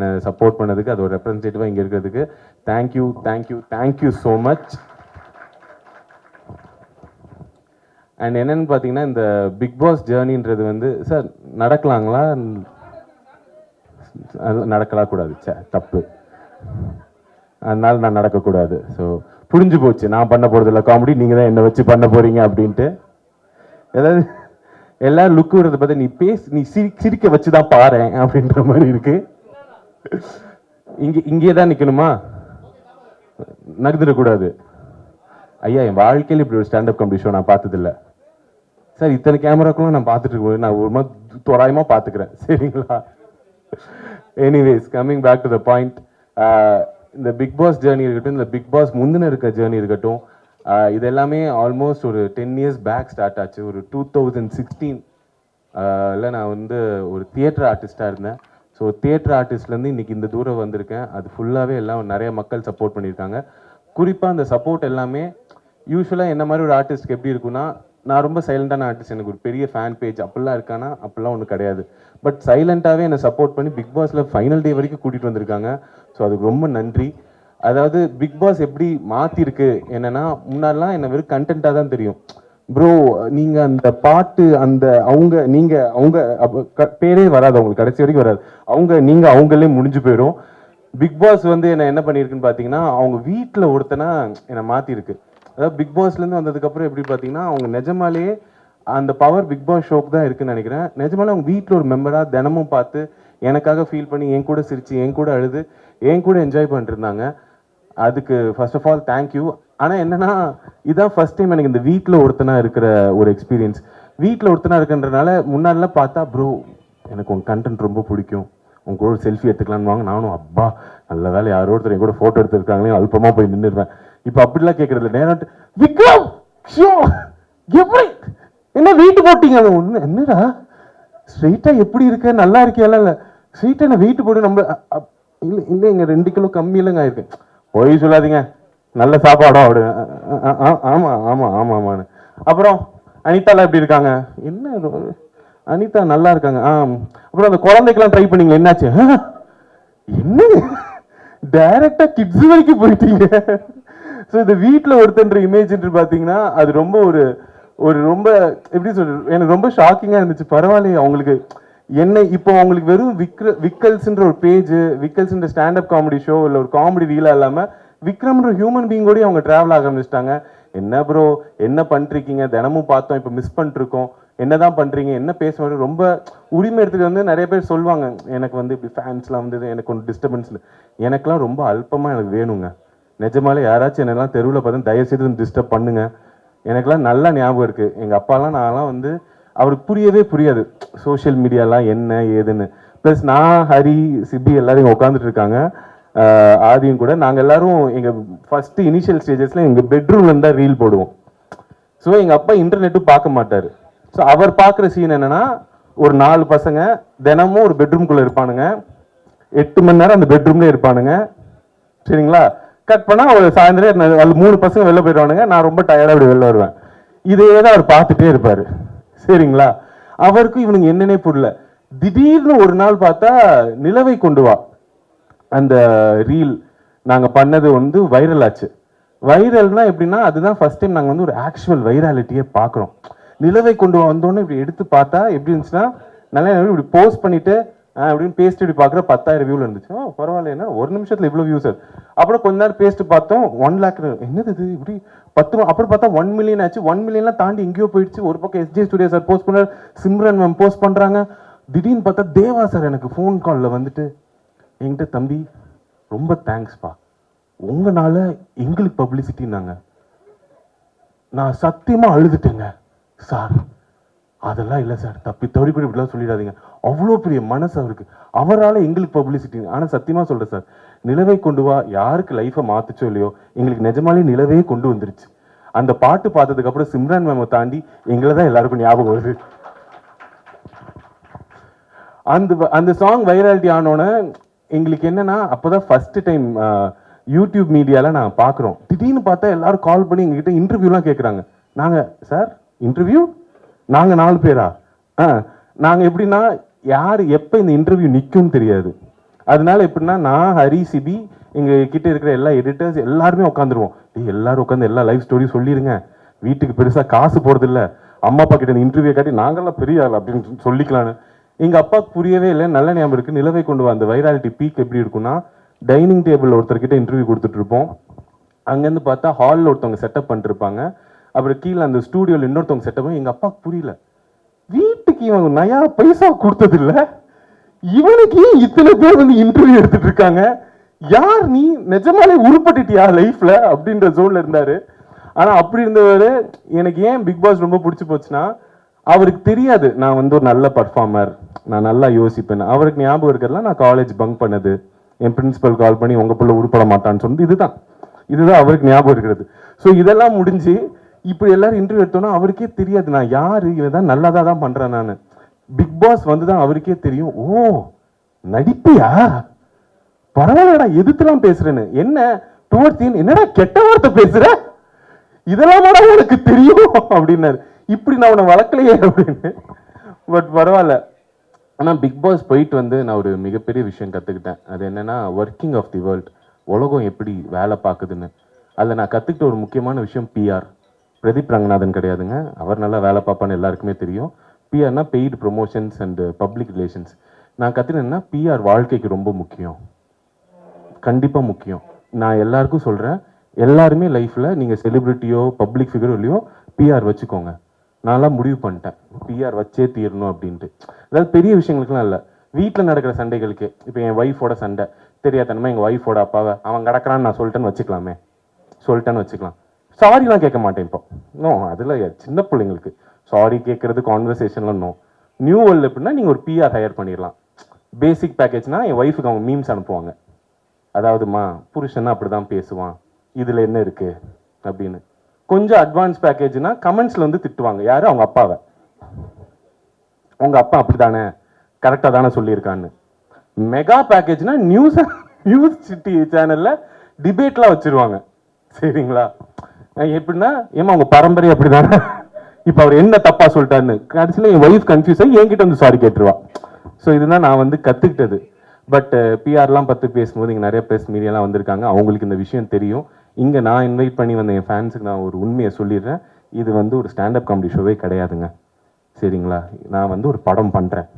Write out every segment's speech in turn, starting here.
என்னை சப்போர்ட் பண்ணதுக்கு, அது ஒரு ரெப்ரஸன்டேட்டிவாக இங்கே இருக்கிறதுக்கு thank you thank you thank you so much. And என்னென்னு பார்த்தீங்கன்னா, இந்த பிக் பாஸ் ஜேர்னின்றது வந்து சார் நடக்கலாங்களா? நடக்கலாம் கூடாது, தப்பு. அதனால நான் நடக்கக்கூடாது. ஸோ புரிஞ்சு போச்சு, நான் பண்ண போகிறதில்ல காமெடி, நீங்கள் தான் என்னை வச்சு பண்ண போகிறீங்க அப்படின்ட்டு. ஏதாவது எல்லாரும் லுக் விடுறத பார்த்து நீ சிரிக்க வச்சு தான் பாரு அப்படின்ற மாதிரி இருக்கு. இங்கே தான் நிற்கணுமா? நகர்ந்துடக்கூடாது. ஐயா, என் வாழ்க்கையில் இப்படி ஒரு ஸ்டாண்டப் காமெடி ஷோ நான் பார்த்ததில்லை சார். இத்தனை கேமராக்களும் நான் பார்த்துட்டு இருக்கேன், நான் ஒரு மாதிரி தோராயமாக பார்த்துக்கிறேன், சரிங்களா? Anyways, coming back to the point, இந்த பிக் பாஸ் ஜேர்னி இருக்கட்டும், இந்த பிக் பாஸ் முந்தின இருக்க ஜேர்னி இருக்கட்டும், இது எல்லாமே ஆல்மோஸ்ட் ஒரு 10 years பேக் ஸ்டார்ட் ஆச்சு. ஒரு 2016 நான் வந்து ஒரு தியேட்டர் ஆர்டிஸ்டாக இருந்தேன். ஸோ தியேட்டர் ஆர்டிஸ்ட்லேருந்து இன்றைக்கி இந்த தூரம் வந்திருக்கேன். அது ஃபுல்லாகவே எல்லாம் நிறைய மக்கள் சப்போர்ட் பண்ணியிருக்காங்க. குறிப்பாக அந்த சப்போர்ட் எல்லாமே யூஸ்வலாக என்ன மாதிரி ஒரு ஆர்டிஸ்ட்க்கு எப்படி இருக்குன்னா, நான் ரொம்ப சைலண்டான ஆர்டிஸ்ட், எனக்கு ஒரு பெரிய ஃபேன் பேஜ் அப்படிலாம் இருக்கானா? அப்படிலாம் ஒன்றும் கிடையாது. பட் சைலண்ட்டாகவே என்னை சப்போர்ட் பண்ணி பிக் பாஸில் ஃபைனல் டே வரைக்கும் கூட்டிகிட்டு வந்திருக்காங்க. ஸோ அதுக்கு ரொம்ப நன்றி. அதாவது பிக் பாஸ் எப்படி மாற்றிருக்கு என்னென்னா, முன்னாடிலாம் என்ன வெறும் கண்டென்ட்டாக தான் தெரியும். ப்ரோ நீங்கள் அந்த பாட்டு அந்த அவங்க பேரே வராது, அவங்களுக்கு கடைசி வரைக்கும் வராது. அவங்களே முடிஞ்சு போயிடும். பிக் பாஸ் வந்து என்ன பண்ணியிருக்குன்னு பார்த்தீங்கன்னா, அவங்க வீட்டில் ஒருத்தனா என்னை மாற்றிருக்கு. அதாவது பிக் பாஸ்லேருந்து வந்ததுக்கப்புறம் எப்படி பார்த்தீங்கன்னா, அவங்க நிஜமாலேயே அந்த பவர் பிக் பாஸ் ஷோக்கு தான் இருக்குன்னு நினைக்கிறேன். நிஜமாலே அவங்க வீட்டில் ஒரு மெம்பராக தினமும் பார்த்து எனக்காக ஃபீல் பண்ணி என் கூட சிரித்து என் கூட அழுது என் கூட என்ஜாய் பண்ணிட்டு இருந்தாங்க. அதுக்கு ஃபர்ஸ்ட் ஆஃப் ஆல் தேங்க்யூ. ஆனால் என்னென்னா, இதுதான் ஃபர்ஸ்ட் டைம் எனக்கு இந்த வீட்டில் ஒருத்தனாக இருக்கிற ஒரு எக்ஸ்பீரியன்ஸ். வீட்டில் ஒருத்தனாக இருக்குன்றனால முன்னாடிலாம் பார்த்தா, ப்ரோ எனக்கு உங்கள் கண்டென்ட் ரொம்ப பிடிக்கும், உங்க கூட செல்ஃபி எடுத்துக்கலான்னு வாங்க. நானும் அப்பா நல்ல வேலை யாரோ ஒருத்தர் என் கூட ஃபோட்டோ எடுத்துருக்காங்களே அல்பமாக போய் நின்றுடுவேன். இப்போ அப்படிலாம் கேட்குறதில்ல. நேரம் விக்ரம் எப்படி என்ன வீட்டு போட்டீங்க? ஒன்று என்னடா ஸ்ட்ரெயிட்டாக எப்படி இருக்க, நல்லா இருக்கியால? இல்லை ஸ்ட்ரெயிட்டாக என்ன வெயிட்டு போட்டு நம்ம இல்லை இங்கே 2 கிலோ கம்மியிலங்க ஆயிருக்கேன். போய் சொல்லாதீங்க, நல்ல சாப்பாடோ அப்படி. ஆமாம் ஆமாம் ஆமாம் ஆமான்னு. அப்புறம் அனிதாலாம் எப்படி இருக்காங்க? என்ன அனிதா நல்லா இருக்காங்க. அப்புறம் அந்த குழந்தைக்கெல்லாம் ட்ரை பண்ணீங்க, என்னாச்சு? என்ன டைரக்டா கிட்ஸ் வரைக்கும் போயிட்டீங்க. ஸோ இந்த வீட்டில் ஒருத்தன்ற இமேஜ் பார்த்தீங்கன்னா, அது ரொம்ப ஒரு ரொம்ப எப்படி சொல்றது, எனக்கு ரொம்ப ஷாக்கிங்காக இருந்துச்சு. பரவாயில்லையே அவங்களுக்கு என்ன இப்போ அவங்களுக்கு வெறும் விக்கல்ஸ்ன்ற ஒரு பேஜ், விக்கல்ஸ்ன்ற ஸ்டாண்டப் காமெடி ஷோ இல்லை ஒரு காமெடி ரீலாக இல்லாமல் விக்ரம்ன்ற ஹியூமன் பீங் கூட அவங்க ட்ராவல் ஆக ஆரம்பிச்சிட்டாங்க. என்ன ப்ரோ என்ன பண்ணிருக்கீங்க, தினமும் பார்த்தோம், இப்போ மிஸ் பண்ணிருக்கோம், என்னதான் பண்ணுறீங்க, என்ன பேச ரொம்ப உரிமை எடுத்துகிட்டு வந்து நிறைய பேர் சொல்லுவாங்க, எனக்கு வந்து இப்படி ஃபேன்ஸ்லாம் வந்தது, எனக்கு ஒன்று டிஸ்டர்பன்ஸ். எனக்குலாம் ரொம்ப அல்பமாக எனக்கு வேணுங்க. நிஜமாலே யாராச்சும் என்னெல்லாம் தெருவில் பார்த்து தயவுசெய்து டிஸ்டர்ப் பண்ணுங்க. எனக்குலாம் நல்லா ஞாபகம் இருக்குது. எங்கள் அப்பாலாம் நான்லாம் வந்து அவருக்கு புரியவே புரியாது சோஷியல் மீடியாலாம் என்ன ஏதுன்னு. ப்ளஸ் நான் ஹரி சிபி எல்லாரும் உட்காந்துட்டு இருக்காங்க, ஆதியும் கூட. நாங்கள் எல்லாரும் எங்கள் ஃபஸ்ட்டு இனிஷியல் ஸ்டேஜஸில் எங்கள் பெட்ரூம்லேருந்து தான் ரீல் போடுவோம். ஸோ எங்கள் அப்பா இன்டர்நெட்டும் பார்க்க மாட்டார். ஸோ அவர் பார்க்குற சீன் என்னென்னா, ஒரு 4 பசங்க தினமும் ஒரு பெட்ரூம்குள்ளே இருப்பானுங்க, 8 மணி நேரம் அந்த பெட்ரூம்லேயே இருப்பானுங்க, சரிங்களா? கட் பண்ணால் ஒரு சாயந்தரம் 3 பசங்க வெளில போயிடுவானுங்க, நான் ரொம்ப டயர்டாக அப்படி வெளில வருவேன். இதே தான் அவர் பார்த்துட்டே இருப்பார், சரிங்களா? அவருக்கும் இவனுங்க என்னன்னே புரியல. திடீர்னு ஒரு நாள் பார்த்தா நிலவை கொண்டு வா அந்த ரீல் நாங்கள் பண்ணது வந்து வைரல் ஆச்சு. வைரல்னா எப்படின்னா, அதுதான் ஃபர்ஸ்ட் டைம் நாங்கள் வந்து ஒரு ஆக்சுவல் வைராலிட்டியே பார்க்குறோம். நிலவை கொண்டு வந்தோன்னு இப்படி எடுத்து பார்த்தா எப்படி இருந்துச்சுன்னா, நல்லா இப்படி போஸ்ட் பண்ணிட்டு அப்படின்னு பேஸ்ட் இப்படி பார்க்குற 10,000 வியூவில் இருந்துச்சு. பரவாயில்ல, என்ன ஒரு நிமிஷத்தில் இவ்வளோ வியூஸ். அப்புறம் கொஞ்ச நேரம் பேஸ்ட் பார்த்தோம், 1 lakh. என்னது இது இப்படி 10. அப்புறம் பார்த்தா 1 million ஆச்சு. 1 millionலாம் தாண்டி எங்கேயோ போயிடுச்சு. ஒரு பக்கம் SJ ஸ்டுடியோ சார் போஸ்ட் பண்ணார், சிம்ரன் மேம் போஸ்ட் பண்ணுறாங்க. திடீர்னு பார்த்தா தேவா சார் எனக்கு ஃபோன் காலில் வந்துட்டு என்கிட்ட, தம்பி ரொம்ப தேங்க்ஸ்ப்பா, உங்களால எங்களுக்கு பப்ளிசிட்டின்னாங்க. நான் சத்தியமாக அழுதுட்டேங்க சார். அதெல்லாம் இல்லை சார், தப்பி தவறி கூட இப்படிலாம் சொல்லிடாதீங்க. அவ்வளோ பெரிய மனசு அவருக்கு, அவரால் எங்களுக்கு பப்ளிசிட்டி. ஆனால் சத்தியமாக சொல்கிறேன் சார், நிலவை கொண்டு வா யாருக்கு லைஃப்பை மாற்றுச்சோ இல்லையோ, எங்களுக்கு நிஜமாலே நிலவே கொண்டு வந்துருச்சு. அந்த பாட்டு பார்த்ததுக்கப்புறம் சிம்ரன் மேமை தாண்டி எங்களை தான் எல்லாருக்கும் ஞாபகம் வருது. அந்த சாங் வைராலிட்டி ஆனோன்னு எங்களுக்கு என்னன்னா, அப்போதான் ஃபர்ஸ்ட் டைம் யூடியூப் மீடியாவில் நான் பார்க்குறோம். திடீர்னு பார்த்தா எல்லாரும் கால் பண்ணி எங்ககிட்ட இன்டர்வியூலாம் கேட்குறாங்க. நாங்கள் சார் இன்டர்வியூ, நாங்கள் 4 பேரா? நாங்கள் எப்படின்னா, யார் எப்போ இந்த இன்டர்வியூ நிற்கும்னு தெரியாது. அதனால எப்படின்னா நான் ஹரி சிபி எங்க கிட்ட இருக்கிற எல்லா எடிட்டர்ஸ் எல்லாருமே உட்காந்துருவோம். எல்லாரும் உட்காந்து எல்லா லைஃப் ஸ்டோரி சொல்லிருங்க, வீட்டுக்கு பெருசா காசு போறது இல்ல, அம்மா அப்பா கிட்ட இன்டர்வியூ காட்டி நாங்கெல்லாம் பெரிய ஆள் அப்படின்னு சொல்லிக்கலான்னு. எங்க அப்பாவுக்கு புரியவே இல்லை. நல்ல ஞாபகம் இருக்கு, நிலவை கொண்டு வந்த வைராலிட்டி பீக் எப்படி இருக்கும்னா, டைனிங் டேபிள் ஒருத்தர்கிட்ட இன்டர்வியூ கொடுத்துட்டு இருப்போம். அங்கேருந்து பார்த்தா ஹாலில் ஒருத்தவங்க செட்டப் பண்ணிட்டு இருப்பாங்க, அப்புறம் கீழே அந்த ஸ்டூடியோவில் இன்னொருத்தவங்க செட்டப். எங்க அப்பாவுக்கு புரியல, வீட்டுக்கு இவங்க நயா பைசா கொடுத்தது இல்ல, இவனுக்கு இத்தனை பேர் வந்து இன்டர்வியூ எடுத்துட்டு இருக்காங்க, யார் நீ, நிஜமாலே உருப்பட்டுட்டியா லைஃப்ல அப்படின்ற ஜோன்ல இருந்தாரு. ஆனா அப்படி இருந்தவர் எனக்கு ஏன் பிக் பாஸ் ரொம்ப பிடிச்சி போச்சுன்னா, அவருக்கு தெரியாது நான் வந்து ஒரு நல்ல பர்ஃபார்மர், நான் நல்லா யோசிப்பேன். அவருக்கு ஞாபகம் இருக்கிறதுலாம் நான் காலேஜ் பங்க் பண்ணது, என் பிரின்சிபல் கால் பண்ணி உங்க பிள்ளை உருப்பட மாட்டான்னு சொன்னது, இதுதான் அவருக்கு ஞாபகம் இருக்கிறது. ஸோ இதெல்லாம் முடிஞ்சு இப்படி எல்லாரும் இன்டர்வியூ எடுத்தோன்னா அவருக்கே தெரியாது நான் யாரு, இவன் நல்லதா தான் பண்றேன் நான். பிக் பாஸ் வந்து தான் அவருக்கே தெரியும், ஓ நடிப்பியா, பரவாயில்லடா எதிர்த்துலாம் பேசுறேன்னு. என்ன டுவர்ட்ஸ் என்னடா கெட்ட வார்த்தை பேசுற, இதெல்லாம் உனக்கு தெரியும் அப்படின்னாரு. இப்படி நான் உன்னை வளர்க்கலையே அப்படின்னு. பட் பரவாயில்ல. ஆனா பிக் பாஸ் போயிட்டு வந்து நான் ஒரு மிகப்பெரிய விஷயம் கத்துக்கிட்டேன். அது என்னன்னா, ஒர்க்கிங் ஆஃப் தி வேர்ல்ட், உலகம் எப்படி வேலை பார்க்குதுன்னு. அதில் நான் கற்றுக்கிட்ட ஒரு முக்கியமான விஷயம் பிஆர். பிரதீப் ரங்கநாதன் கிடையாதுங்க, அவர் நல்லா வேலை பார்ப்பான்னு எல்லாருக்குமே தெரியும். பிஆர்னா paid promotions and public relations. நான் கற்றுக்கிட்டேன்னா பிஆர் வாழ்க்கைக்கு ரொம்ப முக்கியம், கண்டிப்பாக முக்கியம். நான் எல்லாருக்கும் சொல்கிறேன், எல்லாருமே லைஃப்பில் நீங்கள் செலிப்ரிட்டியோ பப்ளிக் ஃபிகரோ இல்லையோ பிஆர் வச்சுக்கோங்க. நான்லாம் முடிவு பண்ணிட்டேன் பிஆர் வச்சே தீரணும் அப்படின்ட்டு. அதாவது பெரிய விஷயங்களுக்குலாம் இல்லை, வீட்டில் நடக்கிற சண்டைகளுக்கு. இப்போ என் ஒய்ஃபோட சண்டை, தெரியாதனமா எங்கள் ஒய்ஃபோட அப்பாவை அவன் கிடக்கிறான்னு நான் சொல்லிட்டேன்னு வச்சுக்கலாம், சாரிலாம் கேட்க மாட்டேன் இப்போ. நோ, அதில் சின்ன பிள்ளைங்களுக்கு சாரி கேட்கறது கான்வர்சேஷன்லாம் நோ. நியூ வேர்ல்டு எப்படின்னா நீங்கள் ஒரு பிஆர் ஹையர் பண்ணிடலாம். பேசிக் பேக்கேஜ்னா என் ஒய்ஃபுக்கு அவங்க மீம்ஸ் அனுப்புவாங்க, அதாவதுமா புருஷன்னா அப்படி தான் பேசுவான், இதில் என்ன இருக்கு அப்படின்னு. கொஞ்சம் அட்வான்ஸ் பேக்கேஜ்னா கமெண்ட்ஸில் வந்து திட்டுவாங்க, யாரு, அவங்க அப்பாவை, உங்க அப்பா அப்படித்தானே, கரெக்டாக தானே சொல்லியிருக்கான்னு. மெகா பேக்கேஜ்னா நியூஸ் சிட்டி சேனல்ல டிபேட்லாம் வச்சிருவாங்க, சரிங்களா. எப்படின்னா, ஏமா உங்க பரம்பரை அப்படிதானே, இப்போ அவர் என்ன தப்பா சொல்லிட்டாருன்னு கடைசியில் என் ஒய்ஃப் கன்ஃபியூஸ் ஆகி என்கிட்ட வந்து சாரி கேட்டுருவா. ஸோ இதுதான் நான் வந்து கற்றுக்கிட்டது. பட் பிஆர்லாம் பற்றி பேசும்போது இங்கே நிறைய ப்ரெஸ் மீடியாலாம் வந்திருக்காங்க, அவங்களுக்கு இந்த விஷயம் தெரியும். இங்கே நான் இன்வைட் பண்ணி வந்த என் ஃபேன்ஸுக்கு நான் ஒரு உண்மையை சொல்லிடுறேன், இது வந்து ஒரு ஸ்டாண்டப் காமெடி ஷோவே கிடையாதுங்க, சரிங்களா. நான் வந்து ஒரு படம் பண்ணுறேன்.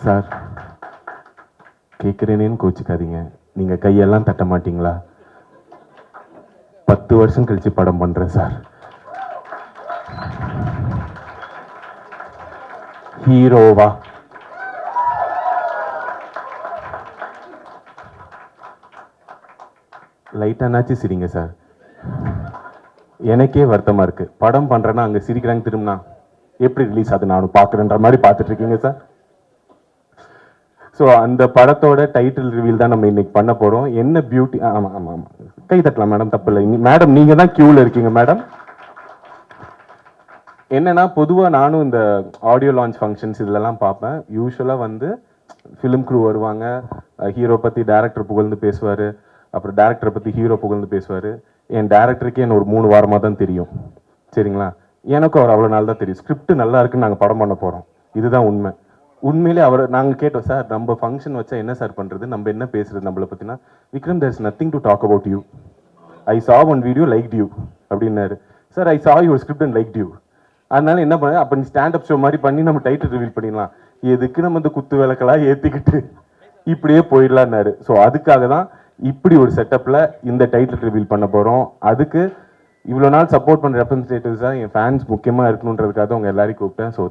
சார் கேட்குறேனேன்னு கோச்சிக்காதீங்க, நீங்கள் கையெல்லாம் தட்ட மாட்டீங்களா? 10 வருஷம் கழிச்சு படம் பண்ணுறேன் சார். ஹீரோவா? லைட்டானாச்சு சிரிங்க சார். எனக்கே வருத்தமா இருக்கு, படம் பண்றேன்னா அங்க சிரிக்கிறாங்க, திரும்பினா எப்படி ரிலீஸ் ஆகுது நானும் பார்க்குறேன்ற மாதிரி பார்த்துட்டு இருக்கீங்க சார். ஸோ அந்த படத்தோட டைட்டில் ரிவீல் தான் நம்ம இன்னைக்கு பண்ண போறோம். என்ன பியூட்டி, ஆமாம் ஆமாம் ஆமாம், கை தட்டலாம் மேடம், தப்பு இல்லை மேடம், நீங்க தான் கியூல இருக்கீங்க மேடம். என்னன்னா, பொதுவாக நானும் இந்த ஆடியோ லான்ச் ஃபங்க்ஷன்ஸ் இதெல்லாம் பார்ப்பேன். யூஸ்வலாக வந்து ஃபிலிம் க்ரூ வருவாங்க, ஹீரோ பற்றி டேரக்டர் புகழ்ந்து பேசுவார், அப்புறம் டேரக்டரை பற்றி ஹீரோ புகழ்ந்து பேசுவார். என் டேரக்டருக்கே என்ன ஒரு 3 வாரமாக தான் தெரியும், சரிங்களா. எனக்கும் அவர் அவ்வளோ நாள் தான் தெரியும். ஸ்கிரிப்ட் நல்லா இருக்குன்னு நாங்கள் படம் பண்ண போகிறோம், இதுதான் உண்மை. உண்மையிலே அவர் நாங்கள் கேட்டோம், சார் நம்ம ஃபங்க்ஷன் வச்சா என்ன சார் பண்ணுறது, நம்ம என்ன பேசுறது நம்மளை பற்றினா, Vikram there is nothing to talk about you, I saw one video like you அப்படின்னாரு. Sir I saw your script and like you, அதனால என்ன பண்ண, அப்போ நீ ஸ்டாண்டப் ஷோ மாதிரி பண்ணி நம்ம டைட்டில் ரிவீல் பண்ணிடலாம், எதுக்கு நம்ம இந்த குத்து விளக்கெல்லாம் ஏற்றிக்கிட்டு இப்படியே போயிடலான்னாரு. ஸோ அதுக்காக தான் இப்படி ஒரு செட்டப்பில் இந்த டைட்டில் ரிவீல் பண்ண போகிறோம். அதுக்கு இவ்வளோ நாள் சப்போர்ட் பண்ணுற ரெப்ரஸன்டேட்டிவ்ஸாக என் ஃபேன்ஸ் முக்கியமாக இருக்கணுன்றதுக்காக அவங்க எல்லாரையும் கூப்பிட்டேன். ஸோ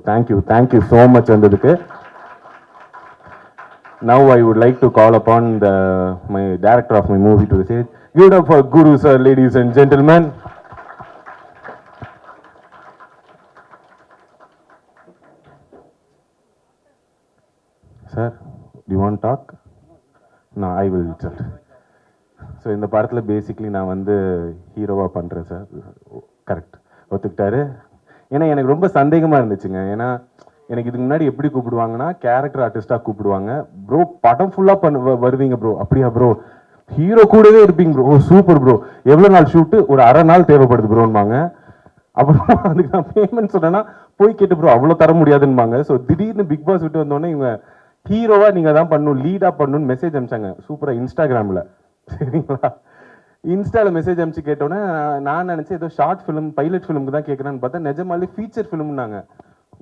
தேங்க்யூ ஸோ மச் வந்ததுக்கு. Now I would like to call upon my director of my movie to the stage. Give it up for Guru sir, ladies and gentlemen. Sir, do you want to talk? No, I will tell. So இந்த படத்தில் basically நான் வந்து ஹீரோவாக பண்ணுறேன் sir. Correct, ஒத்துக்கிட்டாரு. ஏன்னா எனக்கு ரொம்ப சந்தேகமாக இருந்துச்சுங்க. ஏன்னா எனக்கு இதுக்கு முன்னாடி எப்படி கூப்பிடுவாங்கன்னா, கேரக்டர் ஆர்டிஸ்டாக கூப்பிடுவாங்க. ப்ரோ படம் ஃபுல்லாக வருவீங்க ப்ரோ, அப்படியா ப்ரோ, ஹீரோ கூடவே இருப்பீங்க ப்ரோ, ஓ சூப்பர் ப்ரோ, எவ்வளோ நாள் ஷூட்டு, ஒரு அரை நாள் தேவைப்படுது ப்ரோன்பாங்க. அப்புறம் அதுக்கு நான் பேமெண்ட் சொன்னேன்னா போய் கேட்டு ப்ரோ அவ்வளோ தர முடியாதுன்பாங்க. ஸோ திடீர்னு பிக் பாஸ் விட்டு வந்தோடனே இவங்க ஹீரோவா நீங்கள் தான் பண்ணணும், லீடாக பண்ணணும்னு மெசேஜ் அனுப்பிச்சாங்க சூப்பராக இன்ஸ்டாகிராமில். சரிங்களா? இன்ஸ்டாவில் மெசேஜ் அனுப்பிச்சு கேட்டோன்னே நான் நினச்சேன் ஏதோ ஷார்ட் ஃபிலிம் பைலட் ஃபிலிமுக்கு தான் கேட்குறேன்னு பார்த்தா நிஜமாலே ஃபீச்சர் ஃபிலிம்னாங்க.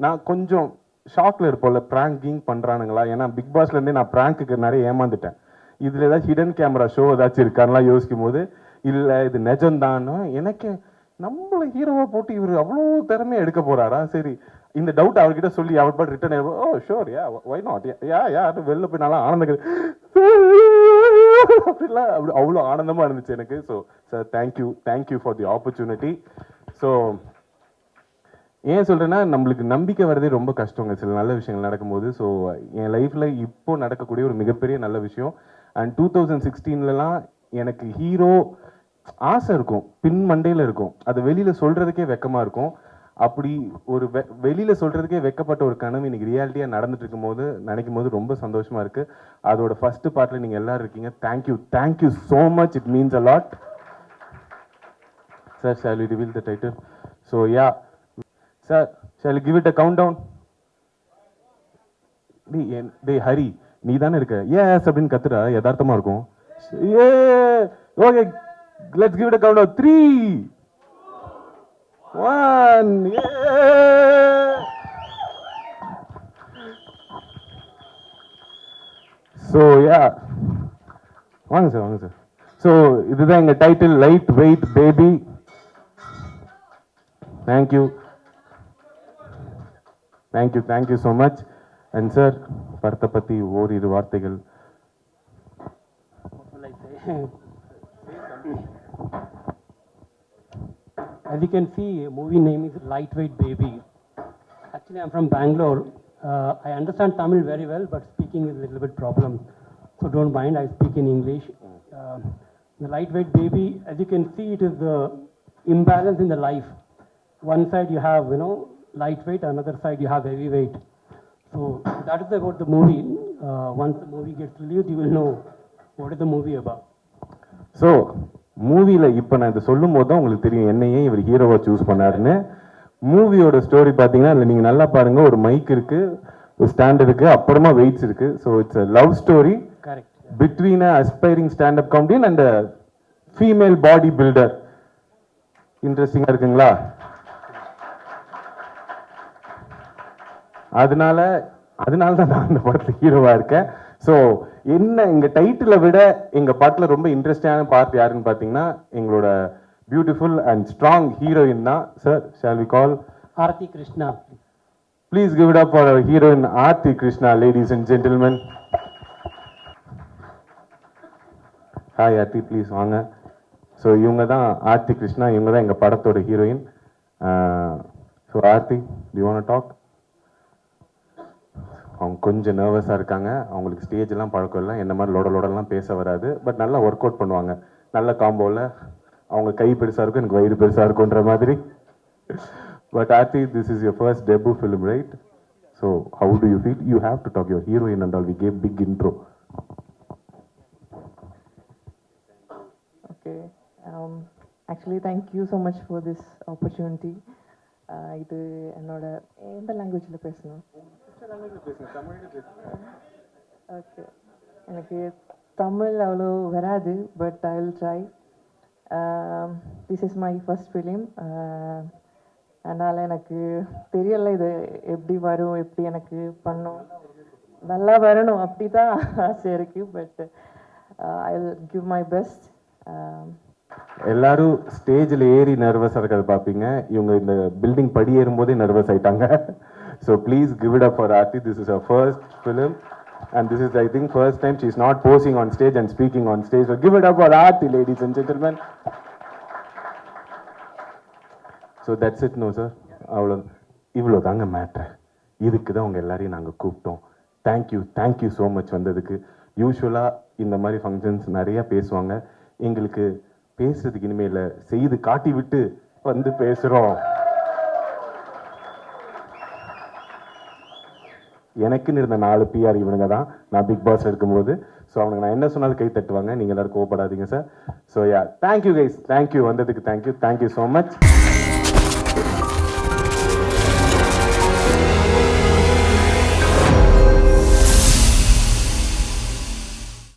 நான் கொஞ்சம் ஷாக்கில் இருப்போம்ல, ப்ராங்கிங் பண்ணுறானுங்களா? ஏன்னா பிக் பாஸ்லேருந்தே நான் ப்ராங்க்குக்கு நிறைய ஏமாந்துட்டேன். இதில் ஏதாவது ஹிடன் கேமரா ஷோ ஏதாச்சும் இருக்கான்லாம் யோசிக்கும் போது இல்லை இது நிஜம்தான்னு எனக்கு நம்மள ஹீரோவா போட்டு இவர் அவ்வளோ திறமையா எடுக்க போறாரா? சரி, இந்த டவுட் அவர்கிட்ட சொல்லி அவர் பாட்டு return oh sure yeah why not yeah வெளில போய் நல்லா ஆனந்தம் அப்படிலாம் அப்படி அவ்வளோ ஆனந்தமா இருந்துச்சு எனக்கு. So sir thank you for the opportunity. So ஏன் சொல்றேன்னா நம்மளுக்கு நம்பிக்கை வரதே ரொம்ப கஷ்டங்க சில நல்ல விஷயங்கள் நடக்கும்போது. ஸோ என் லைஃப்ல இப்போ நடக்கக்கூடிய ஒரு மிகப்பெரிய நல்ல விஷயம். அண்ட் 2016லலாம் எனக்கு ஹீரோ ஆசை இருக்கும், பின் மண்டையில் இருக்கும், அது வெளியில சொல்றதுக்கே வெக்கமா இருக்கும். அப்படி ஒரு வெளியில சொல்றதுக்கே வெக்கப்பட்ட ஒரு கனவு இன்னைக்கு ரியாலிட்டியா நடந்துட்டு இருக்கும் போது நினைக்கும் போது ரொம்ப சந்தோஷமா இருக்கு. அதோட ஃபர்ஸ்ட் பார்ட்ல நீங்க எல்லாரும் இருக்கீங்க. Thank you so much, it means a lot. Sir, shall we reveal the title? So yeah, sir, shall we give it a countdown? டேய் ஹரி, நீ தானே இருக்க எஸ் அப்படின்னு கத்துறா, யதார்த்தமா இருக்கும். Okay, let's give it a countdown. 3, 1, yeah! So yeah, வாங்க sir. So இதுதான் எங்க title, light weight baby. Thank you so much. And sir, படத்தை பற்றி ஓரிரு வார்த்தைகள். As you can see, movie name is Lightweight Baby. Actually, I'm from Bangalore. I understand Tamil very well, but speaking is a little bit problem. So don't mind, I speak in English. The Lightweight Baby, as you can see, it is the imbalance in the life. One side you have, lightweight, another side you have heavyweight. So that is about the movie. Once the movie gets released, you will know what is the movie about. So மூவியில் இப்போ நான் இதை சொல்லும் போது தான் உங்களுக்கு தெரியும் என்னையே இவர் ஹீரோவை சூஸ் பண்ணாருன்னு. மூவியோட ஸ்டோரி பார்த்தீங்கன்னா அதில் நீங்கள் நல்லா பாருங்கள், ஒரு மைக் இருக்குது, ஒரு ஸ்டாண்ட் இருக்குது, அப்புறமா வெயிட்ஸ் இருக்குது. So it's a love story between a aspiring standup comedian and a female body builder. இன்ட்ரெஸ்டிங்காக இருக்குங்களா? அதனால தான் நான் அந்த படத்தில் ஹீரோவாக இருக்கேன். ஸோ என்ன எங்கள் டைட்டிலை விட எங்கள் பாட்டில் ரொம்ப இன்ட்ரெஸ்டிங்கான பார்ட் யாருன்னு பார்த்தீங்கன்னா எங்களோட பியூட்டிஃபுல் அண்ட் ஸ்ட்ராங் ஹீரோயின் தான். Sir, shall we call Aarti Krishna? Please give it up for our heroine Aarti Krishna. Ladies and gentlemen, hi Aarti, please வாங்க. ஸோ இவங்க தான் ஆர்த்தி கிருஷ்ணா, இவங்க தான் எங்கள் படத்தோட heroine. So Aarti, do you want to talk? அவங்க கொஞ்சம் நர்வஸாக இருக்காங்க, அவங்களுக்கு ஸ்டேஜெலாம் பழக்கம் இல்லை, என்ன மாதிரி லோடலாம் பேச வராது, பட் நல்லா ஒர்க் அவுட் பண்ணுவாங்க. நல்ல காம்போவில் அவங்க கை பெருசாக இருக்கும், எனக்கு வயிறு பெருசாக இருக்குன்ற மாதிரி. But Aarti, this is your first debut film, right? So how do you feel? You have to talk your heroine and all. We gave big intro. Okay, actually thank you so much for this opportunity. இது என்னோட எந்த லாங்குவேஜில் பேசணும்? Okay, எனக்கு தமிழ் அவ்வளோ வராது, but I will try. This is my first film. அதனால் எனக்கு தெரியல இது எப்படி வரும், எப்படி எனக்கு பண்ணும், நல்லா வரணும் அப்படி தான் ஆசை இருக்குது. But I will give my best. எல்லாரும் ஸ்டேஜில் ஏறி நர்வஸாக இருக்கிறத பார்ப்பீங்க, இவங்க இந்த பில்டிங் படி ஏறும்போதே நர்வஸ் ஆயிட்டாங்க. So please give it up for Aarti. This is her first film and this is, I think, first time she is not posing on stage and speaking on stage. So give it up for Aarti, ladies and gentlemen. So that's it, no sir? இவ்வளோ தாங்க matter. இதுக்கு தான் உங்கள் எல்லாரையும் நாங்கள் கூப்பிட்டோம். Thank you so much வந்ததுக்கு. யூஸ்வலாக இந்த மாதிரி ஃபங்க்ஷன்ஸ் நிறையா பேசுவாங்க, எங்களுக்கு பேசுறதுக்கு இனிமேல் செய்து காட்டி விட்டு வந்து பேசுகிறோம். எனக்குன்னு இருந்த 4 PR இவனுங்க தான் நான் பிக் பாஸ் இருக்கும்போது. ஸோ அவனுக்கு நான் என்ன சொன்னாலும் கை தட்டுவாங்க. நீங்கள் எல்லாரும் கோவப்படாதீங்க sir. So yeah, thank you guys, thank you வந்ததுக்கு, தேங்க்யூ ஸோ மச்.